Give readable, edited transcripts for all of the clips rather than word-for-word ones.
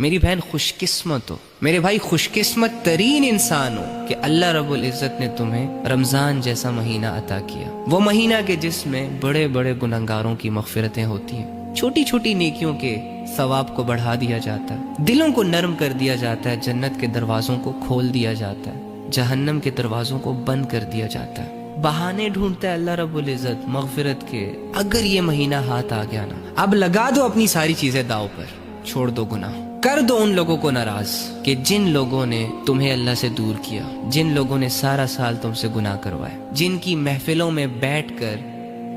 میری بہن خوش قسمت ہو، میرے بھائی خوش قسمت ترین انسان ہو کہ اللہ رب العزت نے تمہیں رمضان جیسا مہینہ عطا کیا، وہ مہینہ کے جس میں بڑے بڑے گنہگاروں کی مغفرتیں ہوتی ہیں، چھوٹی چھوٹی نیکیوں کے ثواب کو بڑھا دیا جاتا ہے، دلوں کو نرم کر دیا جاتا ہے، جنت کے دروازوں کو کھول دیا جاتا ہے، جہنم کے دروازوں کو بند کر دیا جاتا ہے۔ بہانے ڈھونڈتا ہے اللہ رب العزت مغفرت کے، اگر یہ مہینہ ہاتھ آ گیا نا، اب لگا دو اپنی ساری چیزیں داؤ پر، چھوڑ دو گناہ، کر دو ان لوگوں کو ناراض کہ جن لوگوں نے تمہیں اللہ سے دور کیا، جن لوگوں نے سارا سال تم سے گناہ کروائے، جن کی محفلوں میں بیٹھ کر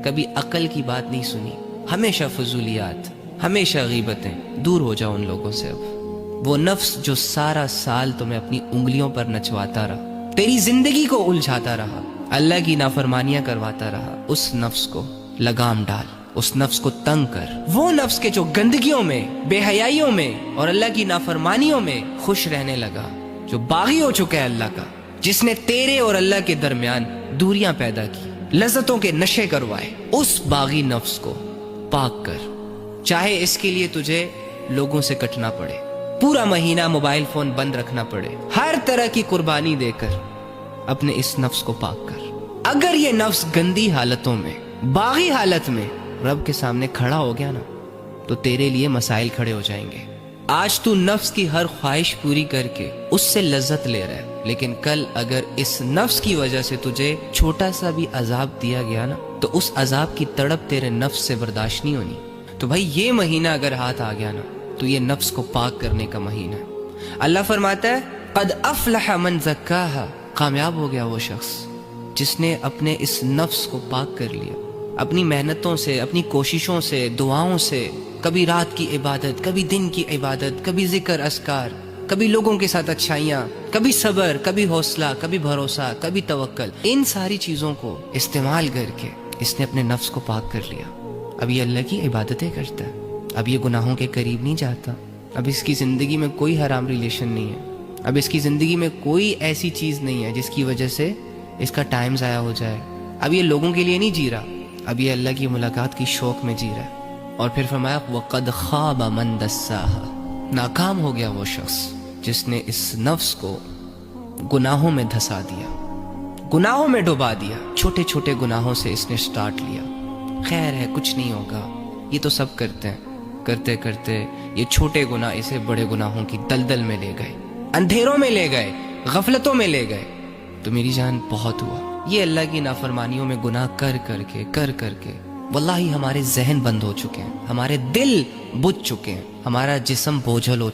کبھی عقل کی بات نہیں سنی، ہمیشہ فضولیات، ہمیشہ غیبتیں، دور ہو جاؤ ان لوگوں سے۔ اب وہ نفس جو سارا سال تمہیں اپنی انگلیوں پر نچواتا رہا، تیری زندگی کو الجھاتا رہا، اللہ کی نافرمانیاں کرواتا رہا، اس نفس کو لگام ڈال، اس نفس کو تنگ کر۔ وہ نفس کے جو گندگیوں میں، بے حیائیوں میں اور اللہ کی نافرمانیوں میں خوش رہنے لگا، جو باغی ہو چکا ہے اللہ کا، جس نے تیرے اور اللہ کے درمیان دوریاں پیدا کی، لذتوں کے نشے کروائے، اس باغی نفس کو پاک کر، چاہے اس کے لیے تجھے لوگوں سے کٹنا پڑے، پورا مہینہ موبائل فون بند رکھنا پڑے، ہر طرح کی قربانی دے کر اپنے اس نفس کو پاک کر۔ اگر یہ نفس گندی حالتوں میں، باغی حالت میں رب کے سامنے کھڑا ہو گیا نا، تو تیرے لیے مسائل کھڑے ہو جائیں گے۔ آج تو نفس کی ہر خواہش پوری کر کے اس سے لذت لے رہا ہے، لیکن کل اگر اس نفس کی وجہ سے تجھے چھوٹا سا بھی عذاب دیا گیا نا، تو اس عذاب کی تڑپ تیرے نفس سے برداشت نہیں ہونی۔ تو بھائی یہ مہینہ اگر ہاتھ آ گیا نا، تو یہ نفس کو پاک کرنے کا مہینہ ہے۔ اللہ فرماتا ہے قد افلح من زکاہا، کامیاب ہو گیا وہ شخص جس نے اپنے اس نفس کو پاک کر لیا، اپنی محنتوں سے، اپنی کوششوں سے، دعاؤں سے، کبھی رات کی عبادت، کبھی دن کی عبادت، کبھی ذکر اذکار، کبھی لوگوں کے ساتھ اچھائیاں، کبھی صبر، کبھی حوصلہ، کبھی بھروسہ، کبھی توکل، ان ساری چیزوں کو استعمال کر کے اس نے اپنے نفس کو پاک کر لیا۔ اب یہ اللہ کی عبادتیں کرتا ہے، اب یہ گناہوں کے قریب نہیں جاتا، اب اس کی زندگی میں کوئی حرام ریلیشن نہیں ہے، اب اس کی زندگی میں کوئی ایسی چیز نہیں ہے جس کی وجہ سے اس کا ٹائم ضائع ہو جائے، اب یہ لوگوں کے لیے نہیں جی رہا، اب یہ اللہ کی ملاقات کی شوق میں جی رہا ہے۔ اور پھر فرمایا وَقَدْ خَابَ مَنْ دَسَّاهَا، ناکام ہو گیا وہ شخص جس نے اس نفس کو گناہوں میں دھسا دیا، گناہوں میں ڈبا دیا، چھوٹے چھوٹے گناہوں سے اس نے سٹارٹ لیا، خیر ہے کچھ نہیں ہوگا، یہ تو سب کرتے ہیں، کرتے کرتے یہ چھوٹے گناہ اسے بڑے گناہوں کی دلدل میں لے گئے، اندھیروں میں لے گئے، غفلتوں میں لے گئے۔ تو میری جان بہت ہوا یہ اللہ کی نافرمانیوں میں گناہ کر کر کے واللہ ہمارے ذہن بند ہو چکے ہیں، ہمارے دل بجھ چکے ہیں، ہمارا جسم بوجھل ہو